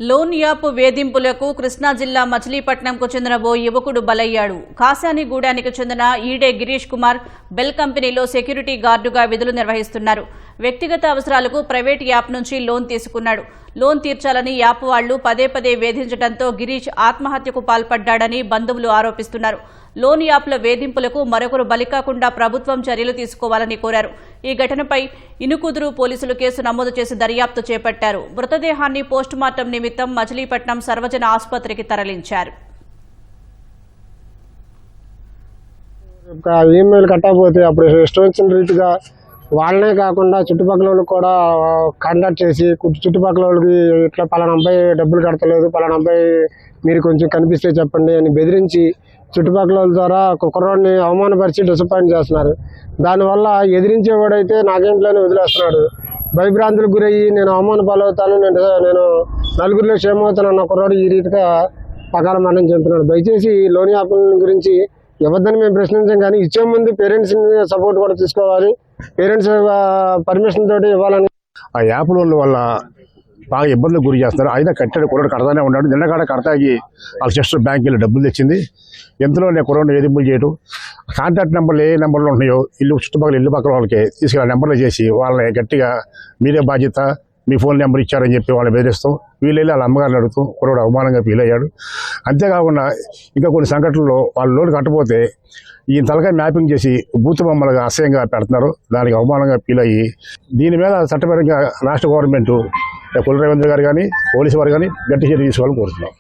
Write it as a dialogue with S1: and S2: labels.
S1: Loan app వేధింపులకు కృష్ణా జిల్లా మచిలీపట్నంకు చెందిన ఓ యువకుడు బలయ్యాడు. కాసానిగూడానికి చెందిన ఈడే గిరీష్ కుమార్ బెల్ కంపెనీలో సెక్యూరిటీ గార్డుగా విధులు నిర్వహిస్తున్నారు. వ్యక్తిగత అవసరాలకు ప్రైవేట్ యాప్ నుంచి లోన్ తీసుకున్నాడు. లోన్ తీర్చాలని యాప్ వాళ్లు పదే పదే వేధించడంతో గిరీష్ ఆత్మహత్యకు పాల్పడ్డాడని బంధువులు ఆరోపిస్తున్నారు. లోన్ యాప్ల వేధింపులకు మరొకరు బలికాకుండా ప్రభుత్వం చర్యలు తీసుకోవాలని కోరారు. ఈ ఘటనపై ఇనుకుదురు పోలీసులు కేసు నమోదు చేసి దర్యాప్తు చేపట్టారు. మృతదేహాన్ని పోస్టుమార్టం నిమిత్తం మచిలీపట్నం సర్వజన ఆసుపత్రికి తరలించారు.
S2: ఈమెయిల్ కట్టకపోతే అప్పుడు ఇష్టం వచ్చిన రీతిగా వాళ్ళనే కాకుండా చుట్టుపక్కల వాళ్ళకి కూడా కాంటాక్ట్ చేసి చుట్టుపక్కల వాళ్ళకి ఇట్లా పలానా అబ్బాయి డబ్బులు కడతలేదు, పలానా అబ్బాయి మీరు కొంచెం కనిపిస్తే చెప్పండి అని బెదిరించి చుట్టుపక్కల వాళ్ళ ద్వారా కుర్రాడిని అవమానపరిచి డిసప్పాయింట్ చేస్తున్నారు. దానివల్ల ఎదిరించేవాడైతే నాకేంట్లోనే వదిలేస్తున్నాడు. భయభ్రాంతులకు గురయ్యి నేను అవమాన పాలవుతాను, నేను నలుగురిలో క్షేమవుతాను అన్న కుర్రాడు ఈ రీతిగా పకాల మరణం చెందుతున్నాడు. దయచేసి లోన్ యాప్ గురించి ఇవ్వద్దని మేము ప్రశ్నించాం, కానీ ఇచ్చే ముందు పేరెంట్స్ సపోర్ట్ కూడా తీసుకోవాలి, పేరెంట్స్ పర్మిషన్ తోటి ఇవ్వాలని.
S3: ఆ యాప్ లోన్ల వల్ల బాగా ఇబ్బందులకు గురి చేస్తున్నారు. అయినా కట్టాడు, కుర్రాడు కడతానే ఉన్నాడు. నిన్నకాడ కడతాకి వాళ్ళ సిస్టర్ బ్యాంక్ వెళ్ళి డబ్బులు తెచ్చింది. ఎంతలో నేను కుర్రాడు వేధింపులు చేయడం, కాంటాక్ట్ నెంబర్లు ఏ నెంబర్లు ఉన్నాయో చుట్టుపక్కల ఇల్లు పక్కల వాళ్ళకి తీసుకెళ్ళి నెంబర్లు చేసి వాళ్ళని గట్టిగా మీరే బాధ్యత, మీ ఫోన్ నెంబర్ ఇచ్చారని చెప్పి వాళ్ళని బెదిరిస్తాం. వీళ్ళెళ్ళి వాళ్ళ అమ్మగారిని అడుగుతాం. కుర్రాడు అవమానంగా ఫీల్ అయ్యాడు. అంతేకాకుండా ఇంకా కొన్ని సంఘటనల్లో వాళ్ళు లోన్ కట్టపోతే ఈ తలకాయ మ్యాపింగ్ చేసి బూత్ బొమ్మలుగా అసహ్యంగా పెడుతున్నారు. దానికి అవమానంగా ఫీల్ అయ్యి దీని మీద చట్టపరంగా రాష్ట్ర గవర్నమెంట్ కుల రేవంత్ గారు కానీ పోలీసు వారు కానీ గట్టి చర్య తీసుకోవాలని కోరుతున్నాం.